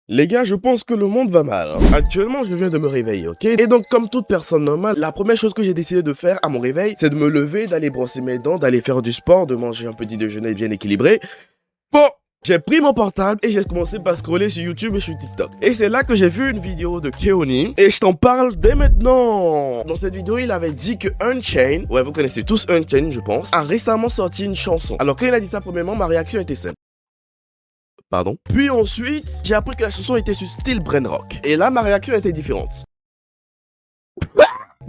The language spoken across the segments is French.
Les gars, je pense que le monde va mal. Actuellement, je viens de me réveiller, ok? Et donc, comme toute personne normale, la première chose que j'ai décidé de faire à mon réveil, c'est de me lever, d'aller brosser mes dents, d'aller faire du sport, de manger un petit déjeuner bien équilibré. Bon, j'ai pris mon portable et j'ai commencé par scroller sur YouTube et sur TikTok. Et c'est là que j'ai vu une vidéo de Keoni et je t'en parle dès maintenant. Dans cette vidéo, il avait dit que Unchained, ouais, vous connaissez tous Unchained, je pense, a récemment sorti une chanson. Alors, quand il a dit ça, premièrement, ma réaction était simple. Pardon. Puis ensuite, j'ai appris que la chanson était sur style Brainrock. Et là, ma réaction était différente.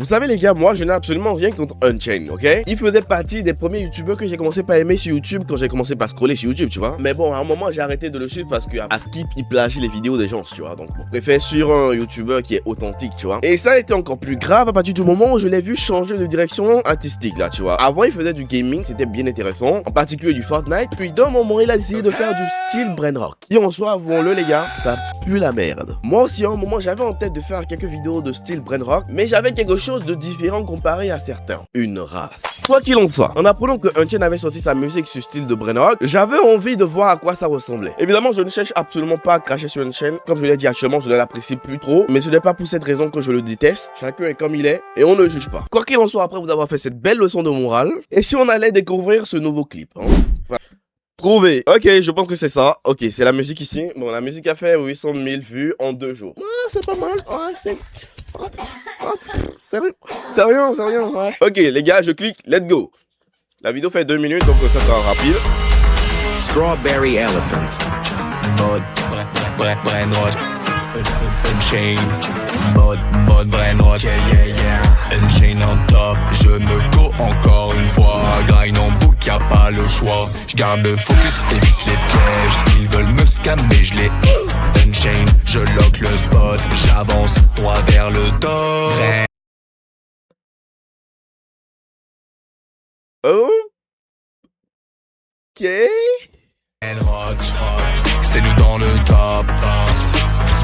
Vous savez les gars, moi je n'ai absolument rien contre Unchained, ok? Il faisait partie des premiers youtubeurs que j'ai commencé par aimer sur YouTube quand j'ai commencé par scroller sur YouTube, tu vois. Mais bon, à un moment j'ai arrêté de le suivre parce qu'à Skip il plagie les vidéos des gens, tu vois. Donc je préfère sur un youtubeur qui est authentique, tu vois. Et ça a été encore plus grave à partir du moment où je l'ai vu changer de direction artistique là, tu vois. Avant il faisait du gaming, c'était bien intéressant, en particulier du Fortnite. Puis d'un moment il a décidé de faire du style Brainrock. Et en soi, avouons-le les gars, ça pue la merde. Moi aussi à un moment j'avais en tête de faire quelques vidéos de style Brainrock, mais j'avais quelque chose de différent comparé à certains. Une race. Quoi qu'il en soit, en apprenant que Unchained avait sorti sa musique sur style de Brainrock, j'avais envie de voir à quoi ça ressemblait. Évidemment, je ne cherche absolument pas à cracher sur Unchained. Comme je l'ai dit actuellement, je ne l'apprécie plus trop, mais ce n'est pas pour cette raison que je le déteste. Chacun est comme il est et on ne juge pas. Quoi qu'il en soit, après vous avoir fait cette belle leçon de morale, et si on allait découvrir ce nouveau clip, hein? Voilà. Trouvé. Ok, je pense que c'est ça. Ok, c'est la musique ici. Bon, la musique a fait 800 000 vues en 2 jours. Ah, c'est pas mal. Ouais, c'est... C'est rien, ouais. Ok, les gars, je clique, let's go. La vidéo fait 2 minutes, donc ça sera rapide. Strawberry Elephant, mode Brainrock, Unchained, mode Brainrock, Unchained en top, je me go encore une fois, grind en boucle, y'a pas le choix, j'garde le focus, évite les pièges, ils veulent me scammer, je les Unchained, je lock le spot, j'avance droit vers le top. Ok. Brainrock, c'est nous dans le top.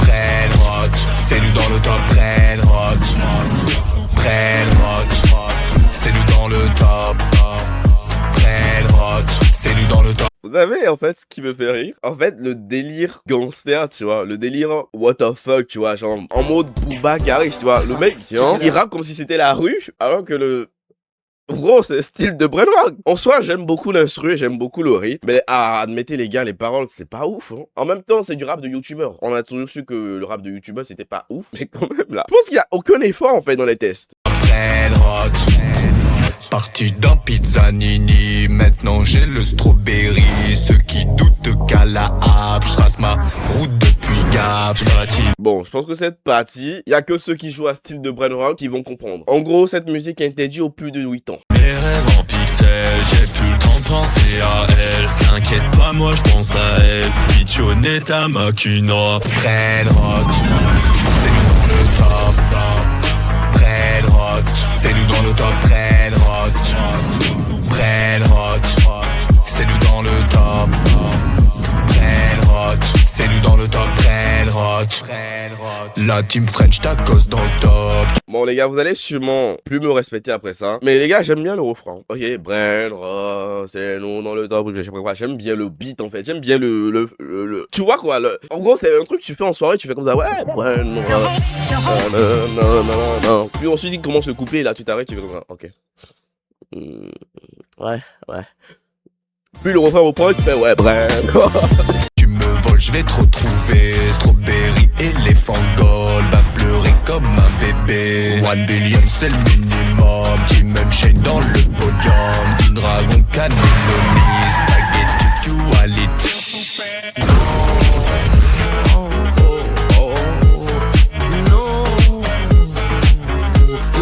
Brainrock, c'est nous dans le top. Brainrock, c'est nous dans le top. Brainrock, c'est nous dans le top. Vous savez, en fait, ce qui me fait rire, en fait, le délire gangster, tu vois, le délire what the fuck, tu vois, genre, en mode Booba Garish, tu vois, le mec, tiens, il rappe comme si c'était la rue, alors que le... Gros, c'est le style de Brainrock. En soi, j'aime beaucoup l'instru et j'aime beaucoup le rythme. Mais admettez les gars, les paroles, c'est pas ouf. Hein. En même temps, c'est du rap de youtubeur. On a toujours su que le rap de youtubeur, c'était pas ouf. Mais quand même, là. Je pense qu'il y a aucun effort, en fait, dans les tests. Brainrock, parti d'un pizzanini. Maintenant, j'ai le strawberry. Ceux qui doutent qu'à la happe, je trace ma route depuis Gap. Bon, je pense que cette partie, il y a que ceux qui jouent à style de Brainrock qui vont comprendre. En gros, cette musique est interdite aux plus de 8 ans. Mes rêves en pixels, j'ai plus le temps de penser à elle. T'inquiète pas, moi je pense à elle. Pichonetta Makina. Brainrock, c'est nous dans le top. Brainrock, c'est nous dans le top. Brainrock, c'est nous dans le top. Brainrock, c'est nous dans le top. La team French tacos dans le top. Bon les gars, vous allez sûrement plus me respecter après ça. Mais les gars, j'aime bien le refrain. Ok, Brainrock, c'est nous dans le top. J'aime bien le beat en fait. J'aime bien le... Tu vois quoi, en gros, c'est un truc que tu fais en soirée, tu fais comme ça. Ouais, Brainrock. Puis ensuite, il commence le couplet, là tu t'arrêtes, tu fais comme ça. Ok. Ouais. Puis le refrain reprend et tu fais ouais, Brainrock. Tu me voles, je vais te retrouver. Strawberry, éléphant gold, va pleurer comme un bébé. 1 billion, c'est le minimum. Team Unchained dans le podium. Team Dragon, cannelloni, spaghetti, duality.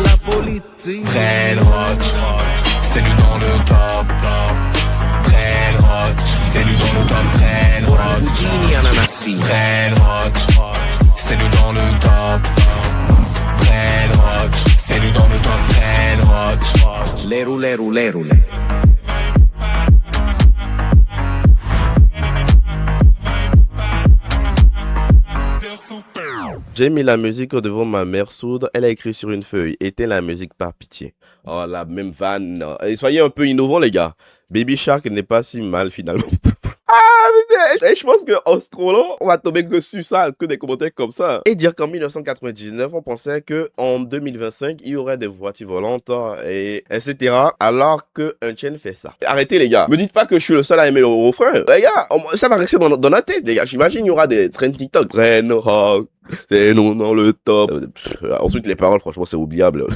La politique. Brainrock, c'est nous dans le top. Brainrock, c'est nous dans le top. Brainrock, c'est nous dans le top. Brainrock, c'est nous dans le top. Brainrock. Les roulés. J'ai mis la musique devant ma mère sourde, elle a écrit sur une feuille, éteins la musique par pitié. Oh la même vanne. Et soyez un peu innovants les gars. Baby Shark n'est pas si mal finalement. Et je pense qu'en scrollant, on va tomber que sur ça, que des commentaires comme ça. Et dire qu'en 1999, on pensait qu'en 2025, il y aurait des voitures volantes, et etc. Alors que Unchained fait ça. Arrêtez les gars. Me dites pas que je suis le seul à aimer le refrain. Les gars, ça va rester dans la tête, les gars. J'imagine il y aura des trends TikTok. Brain rock. C'est nous dans le top. Ensuite, les paroles, franchement, c'est oubliable.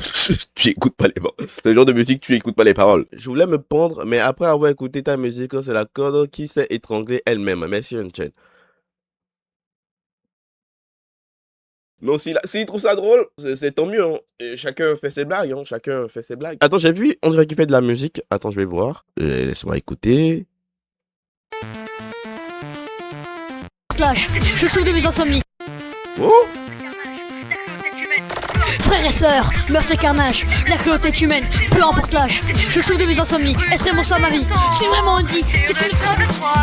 Tu écoutes pas les paroles. C'est le genre de musique, tu écoutes pas les paroles. Je voulais me pendre, mais après avoir écouté ta musique, c'est la corde qui s'est étranglée elle-même. Merci, Unchained. Non, s'il trouve ça drôle, c'est tant mieux. Hein. Et chacun fait ses blagues. Hein. Chacun fait ses blagues. Attends, j'ai vu, on dirait qu'il fait de la musique. Attends, je vais voir. Laisse-moi écouter. Clash, je souffre de mes insomnies. Oh! Frères et sœurs, meurtre et carnage, la cruauté est humaine, peu importe l'âge. Je souffre de mes insomnies, est-ce vraiment ça ma vie? C'est vraiment dit, c'est une trace de froid,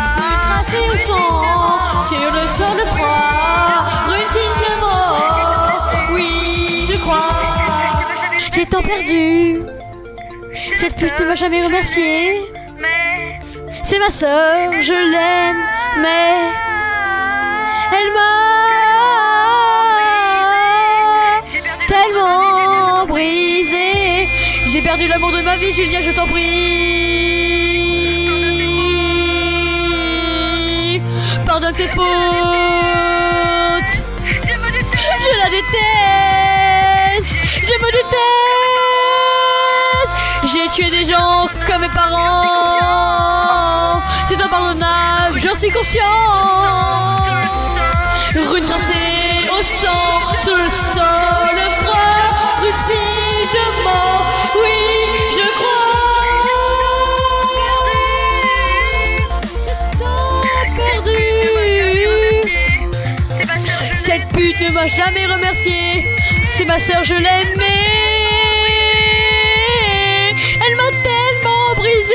tracée au sang, sur le sol de froid, routine de mort, oui, je crois. J'ai tant perdu, cette pute ne m'a jamais remercié. C'est ma sœur, je l'aime, mais elle m'a tellement brisé. J'ai perdu l'amour de ma vie, Julien, je t'en prie. Pardonne tes fautes. Je la déteste. Je me déteste. J'ai tué des gens comme mes parents. C'est impardonnable, j'en suis conscient. Rune tracée au sang, sur le sol froid, routine de mort, oui, je crois. Perdu. Cette pute ne m'a jamais remercié. C'est ma sœur, je l'aimais. Elle m'a tellement brisé.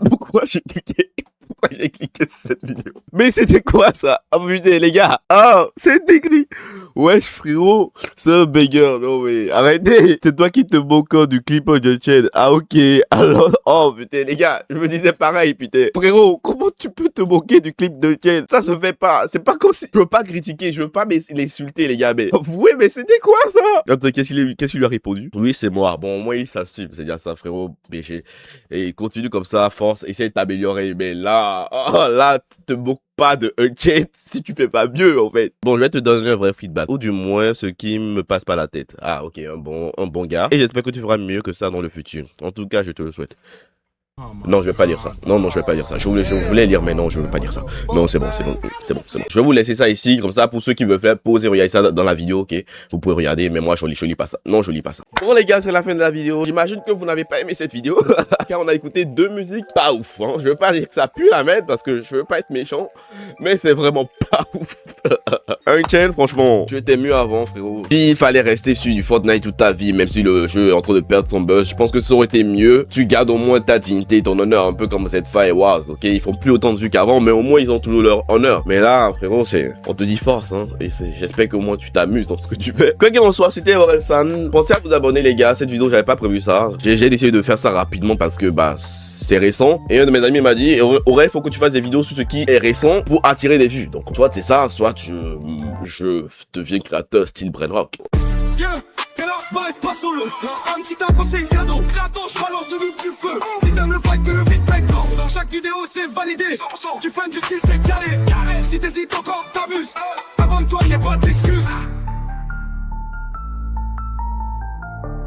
Pourquoi j'ai cliqué? Pourquoi j'ai cliqué sur cette vidéo? Mais c'était quoi ça? Oh putain les gars! Oh, c'est écrit! Wesh frérot, c'est un banger, non mais arrêtez! C'est toi qui te moques du clip de Unchained. Ah ok, alors... Oh putain les gars, je me disais pareil putain. Frérot, comment tu peux te moquer du clip de Unchained? Ça se fait pas, c'est pas comme si... Je veux pas critiquer, je veux pas l'insulter les gars, mais... Ouais mais c'était quoi ça? Attends, qu'est-ce qu'il lui a répondu? Oui c'est moi, bon au moins il s'assume, c'est dire ça frérot, péché. Et il continue comme ça, force, essaye de t'améliorer, mais là... Oh là, tu te moques pas de Unchained si tu fais pas mieux en fait. Bon, je vais te donner un vrai feedback, ou du moins ce qui me passe par la tête. Ah ok, un bon gars. Et j'espère que tu feras mieux que ça dans le futur. En tout cas, je te le souhaite. Non, je vais pas lire ça. Non, je vais pas lire ça. Je voulais lire, mais non, je veux pas dire ça. Non, c'est bon. Je vais vous laisser ça ici, comme ça, pour ceux qui veulent faire pause et regarder ça dans la vidéo, ok? Vous pouvez regarder, mais moi, je lis pas ça. Non, je lis pas ça. Bon, les gars, c'est la fin de la vidéo. J'imagine que vous n'avez pas aimé cette vidéo, car on a écouté deux musiques pas ouf, hein. Je veux pas dire que ça pue la merde, parce que je veux pas être méchant, mais c'est vraiment pas ouf. Unchained, franchement, tu étais mieux avant, frérot. S'il fallait rester sur du Fortnite toute ta vie, même si le jeu est en train de perdre son buzz, je pense que ça aurait été mieux. Tu gardes au moins ta dignité, ton honneur, un peu comme cette faille Waz, ok? Ils font plus autant de vues qu'avant, mais au moins ils ont toujours leur honneur. Mais là, frérot, on te dit force, hein, et j'espère qu'au moins tu t'amuses dans ce que tu fais. Quoi qu'il en soit, c'était Orelsan. Pensez à vous abonner, les gars. Cette vidéo, j'avais pas prévu ça. J'ai décidé de faire ça rapidement parce que, bah, c'est récent. Et un de mes amis m'a dit, Aurel, faut que tu fasses des vidéos sur ce qui est récent pour attirer des vues. Donc, soit c'est ça, soit je deviens créateur style Brainrock. T'es là, vibe pas solo. Un petit impôt, c'est un cadeau. Créateur, je balance de l'huile du feu. Si t'aimes le fight, fais le beat back. Dans chaque vidéo, c'est validé. Tu fais du style, c'est carré. Si t'hésites encore, t'abuses. Abonne-toi, y'a pas d'excuses.